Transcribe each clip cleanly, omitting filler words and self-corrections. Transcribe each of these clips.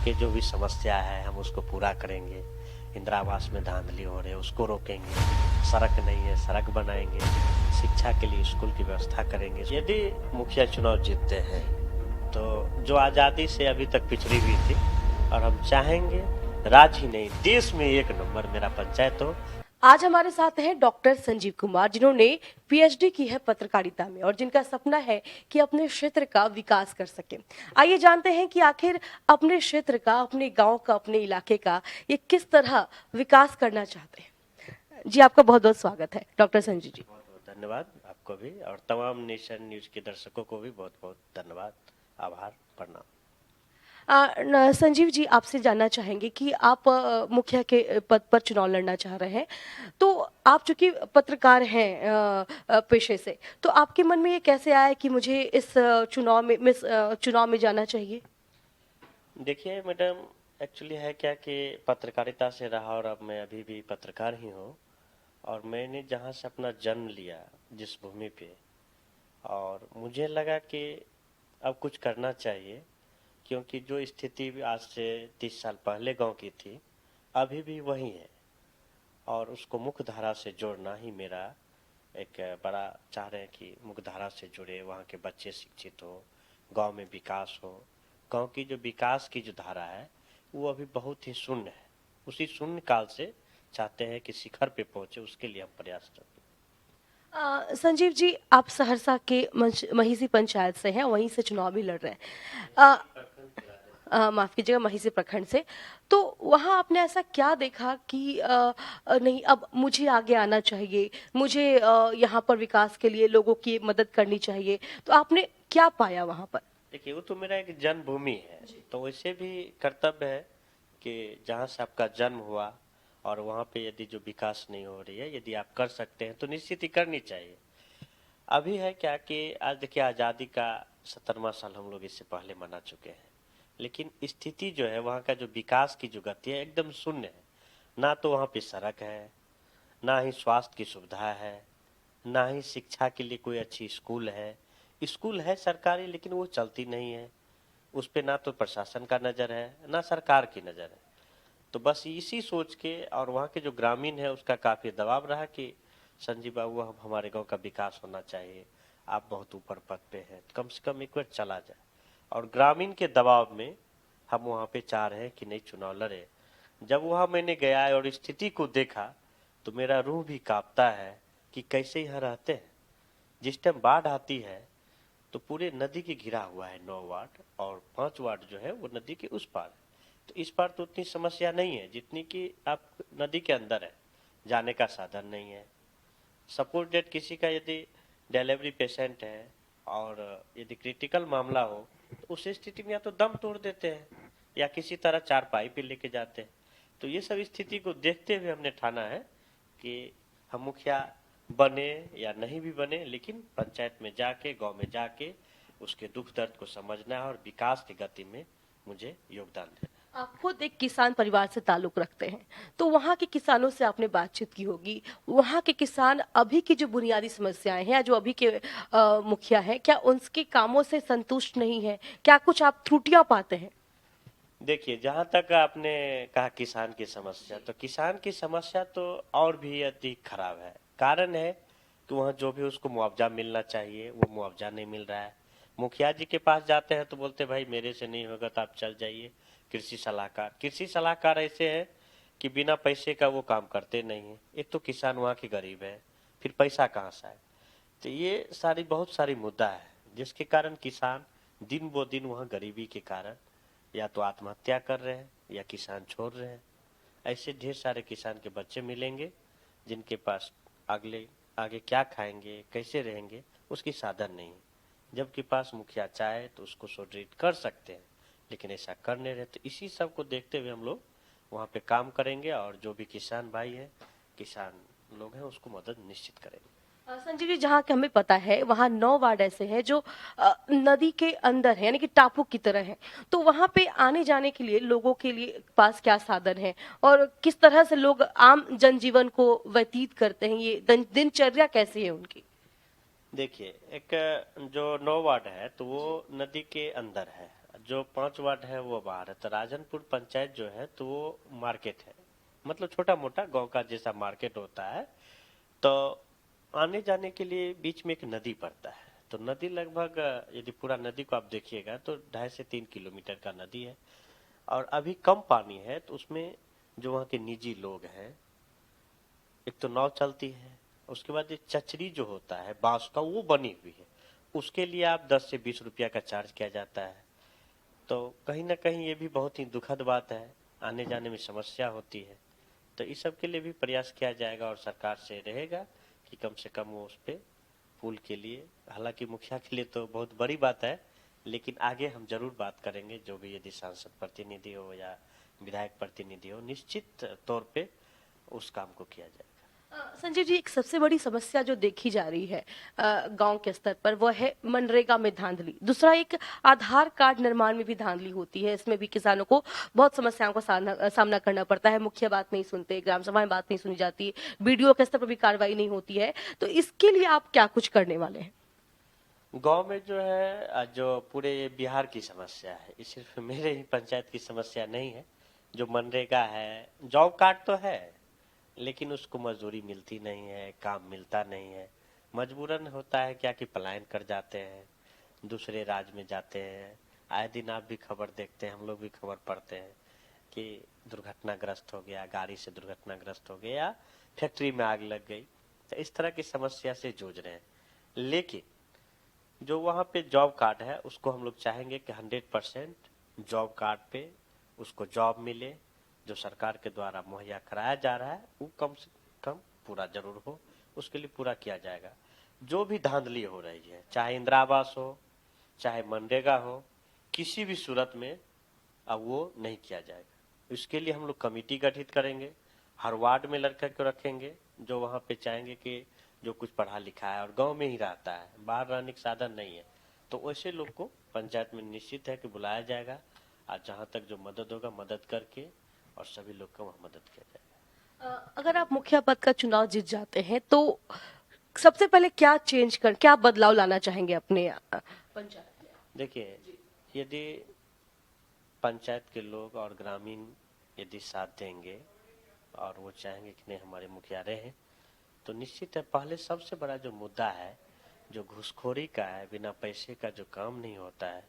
के जो भी समस्या है हम उसको पूरा करेंगे। इंदिरा आवास में धांधली हो रहे उसको रोकेंगे, सड़क नहीं है सड़क बनाएंगे, शिक्षा के लिए स्कूल की व्यवस्था करेंगे। यदि मुखिया चुनाव जीतते हैं तो जो आज़ादी से अभी तक पिछड़ी हुई थी, और हम चाहेंगे राज्य ही नहीं देश में एक नंबर मेरा पंचायत हो। आज हमारे साथ हैं डॉक्टर संजीव कुमार, जिन्होंने पीएचडी की है पत्रकारिता में और जिनका सपना है कि अपने क्षेत्र का विकास कर सके। आइए जानते हैं कि आखिर अपने क्षेत्र का, अपने गांव का, अपने इलाके का ये किस तरह विकास करना चाहते हैं। जी, आपका बहुत बहुत स्वागत है डॉक्टर संजीव जी। बहुत बहुत धन्यवाद आपको भी, और तमाम नेशन न्यूज के दर्शकों को भी बहुत बहुत धन्यवाद, आभार, प्रणाम। संजीव जी, आपसे जानना चाहेंगे कि आप मुखिया के पद पर चुनाव लड़ना चाह रहे हैं, तो आप चूंकि पत्रकार हैं पेशे से, तो आपके मन में ये कैसे आया कि मुझे इस चुनाव में जाना चाहिए। देखिए मैडम, एक्चुअली है क्या कि पत्रकारिता से रहा और अब मैं अभी भी पत्रकार ही हूँ। और मैंने जहाँ से अपना जन्म लिया जिस भूमि पे, और मुझे लगा कि अब कुछ करना चाहिए, क्योंकि जो स्थिति आज से 30 साल पहले गांव की थी अभी भी वही है, और उसको मुख्य धारा से जोड़ना ही मेरा एक बड़ा चाह रहे हैं कि मुख्य धारा से जुड़े, वहाँ के बच्चे शिक्षित हो, गांव में विकास हो। गांव की जो विकास की जो धारा है वो अभी बहुत ही शून्य है। उसी शून्य काल से चाहते हैं कि शिखर पे पहुंचे, उसके लिए हम प्रयास करते हैं। संजीव जी, आप सहरसा के महीसी पंचायत से हैं, वहीं से चुनाव भी लड़ रहे हैं। माफ कीजिएगा, महीसी प्रखंड से। तो वहां आपने ऐसा क्या देखा कि नहीं, अब मुझे आगे आना चाहिए, मुझे यहाँ पर विकास के लिए लोगों की मदद करनी चाहिए, तो आपने क्या पाया वहां पर। देखिए वो तो मेरा एक जन्मभूमि है, तो वैसे भी कर्तव्य है कि जहाँ से आपका जन्म हुआ और वहाँ पे यदि जो विकास नहीं हो रही है, यदि आप कर सकते हैं तो निश्चित ही करनी चाहिए। अभी है क्या कि आज देखिए आज़ादी का 70वां साल हम लोग इससे पहले मना चुके हैं, लेकिन स्थिति जो है वहाँ का जो विकास की जो गति है एकदम शून्य है। ना तो वहाँ पे सड़क है, ना ही स्वास्थ्य की सुविधा है, ना ही शिक्षा के लिए कोई अच्छी स्कूल है। स्कूल है सरकारी लेकिन वो चलती नहीं है, उस पे ना तो प्रशासन का नज़र है ना सरकार की नज़र है। तो बस इसी सोच के, और वहाँ के जो ग्रामीण है उसका काफ़ी दबाव रहा कि संजीव बाबू अब हमारे गांव का विकास होना चाहिए, आप बहुत ऊपर पद पे हैं, कम से कम एक बार चला जाए। और ग्रामीण के दबाव में हम वहाँ पे चाह रहे हैं कि नहीं चुनाव लड़े। जब वहाँ मैंने गया और स्थिति को देखा तो मेरा रूह भी कांपता है कि कैसे यहाँ रहते हैं। जिस टाइम बाढ़ आती है तो पूरे नदी के घिरा हुआ है 9 वार्ड, और 5 वार्ड जो है वो नदी के उस पार है। तो इस पार तो उतनी समस्या नहीं है जितनी कि आप नदी के अंदर है, जाने का साधन नहीं है। सपोज डेट किसी का यदि डिलीवरी पेशेंट है और यदि क्रिटिकल मामला हो तो उस स्थिति में या तो दम तोड़ देते हैं या किसी तरह चारपाई पे लेके जाते हैं। तो ये सब स्थिति को देखते हुए हमने ठाना है कि हम मुखिया बने या नहीं भी बने, लेकिन पंचायत में जाके, गांव में जाके उसके दुख दर्द को समझना है और विकास की गति में मुझे योगदान देना है। आप खुद एक किसान परिवार से ताल्लुक रखते हैं, तो वहाँ के किसानों से आपने बातचीत की होगी। वहाँ के किसान अभी की जो बुनियादी समस्याएं हैं, या जो अभी के मुखिया हैं, क्या उनके कामों से संतुष्ट नहीं है, क्या कुछ आप त्रुटियां पाते हैं। देखिए जहाँ तक आपने कहा किसान की समस्या, तो किसान की समस्या तो और भी अधिक खराब है। कारण है कि वहाँ जो भी उसको मुआवजा मिलना चाहिए वो मुआवजा नहीं मिल रहा है। मुखिया जी के पास जाते हैं तो बोलते भाई मेरे से नहीं होगा तो आप चल जाइए कृषि सलाहकार ऐसे है कि बिना पैसे का वो काम करते नहीं है। एक तो किसान वहाँ के गरीब है, फिर पैसा कहाँ से आए। तो ये सारी बहुत सारी मुद्दा है जिसके कारण किसान दिन ब दिन वहाँ गरीबी के कारण या तो आत्महत्या कर रहे हैं या किसान छोड़ रहे हैं। ऐसे ढेर सारे किसान के बच्चे मिलेंगे जिनके पास अगले आगे क्या खाएंगे कैसे रहेंगे उसकी साधन नहीं है। जबकि पास मुखिया चाहे तो उसको सुदृढ़ कर सकते हैं, लेकिन ऐसा कर नहीं रहे। तो इसी सब को देखते हुए हम लोग वहाँ पे काम करेंगे, और जो भी किसान भाई है, किसान लोग हैं, उसको मदद निश्चित करेंगे। संजीव जी, जहाँ के हमें पता है वहाँ 9 वार्ड ऐसे हैं जो नदी के अंदर है, यानी कि टापू की तरह है। तो वहाँ पे आने जाने के लिए लोगों के लिए पास क्या साधन है, और किस तरह से लोग आम जनजीवन को व्यतीत करते हैं, ये दिनचर्या कैसी है उनकी। देखिए एक जो 9 वार्ड है तो वो नदी के अंदर है। जो 5 वार्ड है वो बाहर है, तो राजनपुर पंचायत जो है तो वो मार्केट है, मतलब छोटा मोटा गांव का जैसा मार्केट होता है। तो आने जाने के लिए बीच में एक नदी पड़ता है, तो नदी लगभग यदि पूरा नदी को आप देखिएगा तो 2.5 से 3 किलोमीटर का नदी है। और अभी कम पानी है, तो उसमें जो वहाँ के निजी लोग हैं, एक तो नाव चलती है, उसके बाद एक चचरी जो होता है बांस का वो बनी हुई है, उसके लिए आप 10 से 20 रुपया का चार्ज किया जाता है। तो कहीं ना कहीं ये भी बहुत ही दुखद बात है, आने जाने में समस्या होती है। तो इस सब के लिए भी प्रयास किया जाएगा और सरकार से रहेगा कि कम से कम वो उस पे पुल के लिए, हालांकि मुखिया के लिए तो बहुत बड़ी बात है, लेकिन आगे हम जरूर बात करेंगे, जो भी यदि सांसद प्रतिनिधि हो या विधायक प्रतिनिधि हो, निश्चित तौर पे उस काम को किया जाएगा। संजीव जी, एक सबसे बड़ी समस्या जो देखी जा रही है गांव के स्तर पर, वो है मनरेगा में धांधली। दूसरा, एक आधार कार्ड निर्माण में भी धांधली होती है। इसमें भी किसानों को बहुत समस्याओं का सामना करना पड़ता है। मुखिया बात नहीं सुनते, ग्राम सभा में बात नहीं सुनी जाती, बीडीओ के स्तर पर भी कार्रवाई नहीं होती है। तो इसके लिए आप क्या कुछ करने वाले हैं? गांव में जो है जो पूरे बिहार की समस्या है, ये सिर्फ मेरे ही पंचायत की समस्या नहीं है। जो मनरेगा है, जॉब कार्ड तो है, लेकिन उसको मजदूरी मिलती नहीं है, काम मिलता नहीं है। मजबूरन होता है क्या कि पलायन कर जाते हैं, दूसरे राज्य में जाते हैं। आए दिन आप भी खबर देखते हैं, हम लोग भी खबर पढ़ते हैं कि दुर्घटनाग्रस्त हो गया, गाड़ी से दुर्घटनाग्रस्त हो गया, फैक्ट्री में आग लग गई। तो इस तरह की समस्या से जूझ रहे हैं। लेकिन जो वहाँ पे जॉब कार्ड है, उसको हम लोग चाहेंगे कि 100% जॉब कार्ड पे उसको जॉब मिले। जो सरकार के द्वारा मुहैया कराया जा रहा है वो कम से कम पूरा जरूर हो, उसके लिए पूरा किया जाएगा। जो भी धांधली हो रही है, चाहे इंदिरा आवास हो, चाहे मनरेगा हो, किसी भी सूरत में अब वो नहीं किया जाएगा। इसके लिए हम लोग कमेटी गठित करेंगे, हर वार्ड में लड़के को रखेंगे जो वहाँ पे चाहेंगे कि जो कुछ पढ़ा लिखा है और गांव में ही रहता है, बाहर रहने का साधन नहीं है, तो वैसे लोग को पंचायत में निश्चित है कि बुलाया जाएगा। और जहाँ तक जो मदद होगा मदद करके, और सभी लोग का वहाँ मदद किया जाएगा। अगर आप मुखिया पद का चुनाव जीत जाते हैं तो सबसे पहले क्या बदलाव लाना चाहेंगे अपने पंचायत में? देखिए, यदि पंचायत के लोग और ग्रामीण यदि साथ देंगे और वो चाहेंगे कि नहीं हमारे मुखिया रहे, तो निश्चित है पहले सबसे बड़ा जो मुद्दा है, जो घूसखोरी का है, बिना पैसे का जो काम नहीं होता है,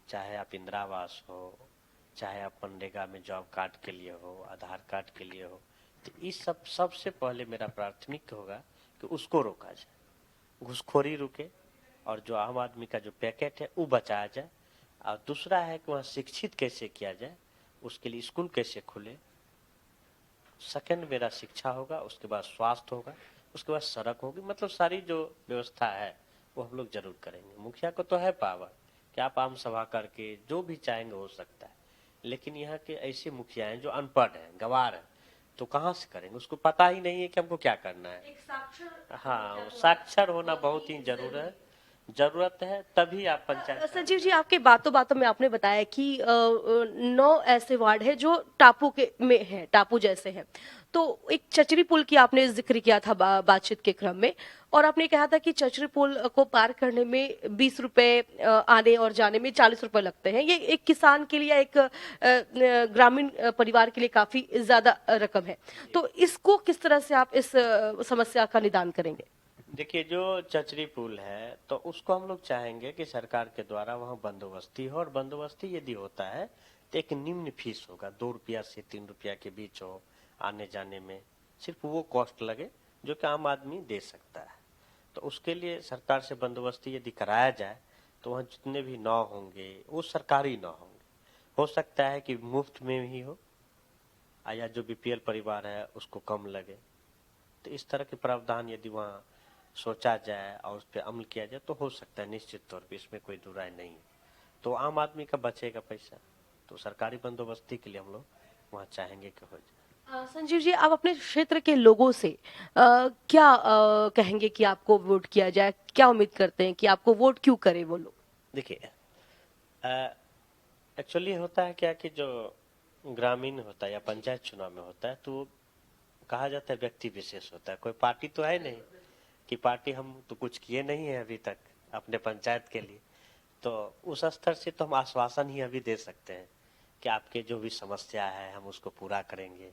चाहे आप इंदिरा आवास हो, चाहे आप मनरेगा में जॉब कार्ड के लिए हो, आधार कार्ड के लिए हो, तो इस सब सबसे पहले मेरा प्राथमिक होगा कि उसको रोका जाए, घूसखोरी रुके, और जो आम आदमी का जो पैकेट है वो बचाया जाए। और दूसरा है कि वहाँ शिक्षित कैसे किया जाए, उसके लिए स्कूल कैसे खुले। सेकंड मेरा शिक्षा होगा, उसके बाद स्वास्थ्य होगा, उसके बाद सड़क होगी, मतलब सारी जो व्यवस्था है वो हम लोग जरूर करेंगे। मुखिया को तो है पावर कि आप आम सभा करके जो भी चाहेंगे हो सकता है, लेकिन यहाँ के ऐसे मुखिया हैं जो अनपढ़ हैं, गंवार हैं, तो कहाँ से करेंगे, उसको पता ही नहीं है कि हमको क्या करना है। एक साक्षर हाँ, साक्षर होना बहुत ही जरूरत है, तभी आप पंचायत। संजीव जी, आपके बातों बातों में आपने बताया कि 9 ऐसे वार्ड है जो टापू के में है, टापू जैसे हैं। तो एक चचरी पुल की आपने जिक्र किया था बातचीत के क्रम में, और आपने कहा था कि चचरी पुल को पार करने में 20 रुपए, आने और जाने में 40 रुपए लगते हैं। ये एक किसान के लिए, एक ग्रामीण परिवार के लिए काफी ज्यादा रकम है। तो इसको किस तरह से आप इस समस्या का निदान करेंगे? देखिए, जो चचरी पुल है तो उसको हम लोग चाहेंगे कि सरकार के द्वारा वहाँ बंदोबस्ती हो, और बंदोबस्ती यदि होता है तो एक निम्न फीस होगा, 2 रुपया से 3 रुपया के बीच हो, आने जाने में सिर्फ वो कॉस्ट लगे जो कि आम आदमी दे सकता है। तो उसके लिए सरकार से बंदोबस्ती यदि कराया जाए तो वहाँ जितने भी नाव होंगे वो सरकारी नाव होंगे। हो सकता है कि मुफ्त में ही हो, या जो बीपीएल परिवार है उसको कम लगे। तो इस तरह के प्रावधान यदि वहाँ सोचा जाए और उस पर अमल किया जाए तो हो सकता है, निश्चित तौर पे इसमें कोई दो राय नहीं है। तो आम आदमी का बचेगा पैसा, तो सरकारी बंदोबस्ती के लिए हम लोग वहाँ चाहेंगे कि हो जाए। संजीव जी, आप अपने क्षेत्र के लोगों से क्या कहेंगे कि आपको वोट किया जाए? क्या उम्मीद करते हैं कि आपको वोट क्यों करे वो लोग? देखिए, एक्चुअली होता है क्या कि जो ग्रामीण होता है या पंचायत चुनाव में होता है, तो कहा जाता है व्यक्ति विशेष होता है, कोई पार्टी तो है नहीं कि पार्टी हम तो कुछ किए नहीं है अभी तक अपने पंचायत के लिए। तो उस स्तर से तो हम आश्वासन ही अभी दे सकते हैं कि आपके जो भी समस्या है हम उसको पूरा करेंगे।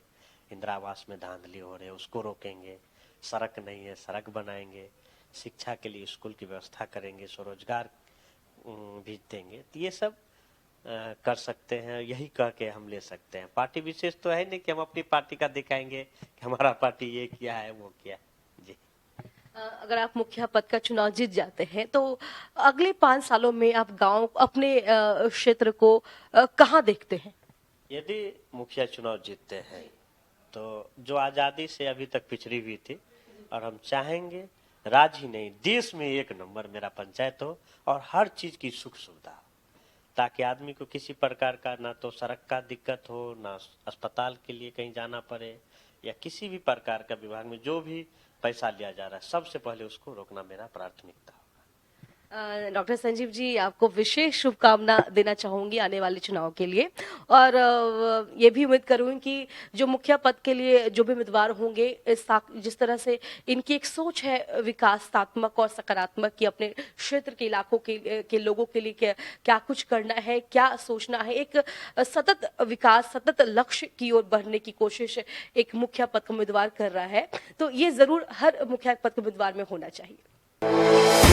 इंदिरा आवास में धांधली हो रहे उसको रोकेंगे, सड़क नहीं है सड़क बनाएंगे, शिक्षा के लिए स्कूल की व्यवस्था करेंगे, स्वरोजगार भी देंगे। तो ये सब कर सकते हैं, यही कह के हम ले सकते हैं। पार्टी विशेष तो है नहीं कि हम अपनी पार्टी का दिखाएंगे कि हमारा पार्टी ये किया है वो किया है। जी। अगर आप मुखिया पद का चुनाव जीत जाते हैं तो अगले 5 सालों में आप गांव अपने क्षेत्र को कहाँ देखते हैं? यदि मुखिया चुनाव जीतते हैं तो जो आजादी से अभी तक पिछड़ी हुई थी, और हम चाहेंगे राज्य ही नहीं देश में 1 नंबर मेरा पंचायत हो और हर चीज की सुख सुविधा हो, ताकि आदमी को किसी प्रकार का ना तो सड़क का दिक्कत हो, ना अस्पताल के लिए कहीं जाना पड़े, या किसी भी प्रकार का विभाग में जो भी पैसा लिया जा रहा है सबसे पहले उसको रोकना मेरा प्राथमिकता। डॉक्टर संजीव जी, आपको विशेष शुभकामना देना चाहूंगी आने वाले चुनाव के लिए, और ये भी उम्मीद करूंगी कि जो मुखिया पद के लिए जो भी उम्मीदवार होंगे, जिस तरह से इनकी एक सोच है विकासात्मक और सकारात्मक कि अपने क्षेत्र के इलाकों के लोगों के लिए क्या कुछ करना है, क्या सोचना है, एक सतत विकास, सतत लक्ष्य की ओर बढ़ने की कोशिश एक मुखिया पद का उम्मीदवार कर रहा है, तो ये जरूर हर मुखिया पद के उम्मीदवार में होना चाहिए।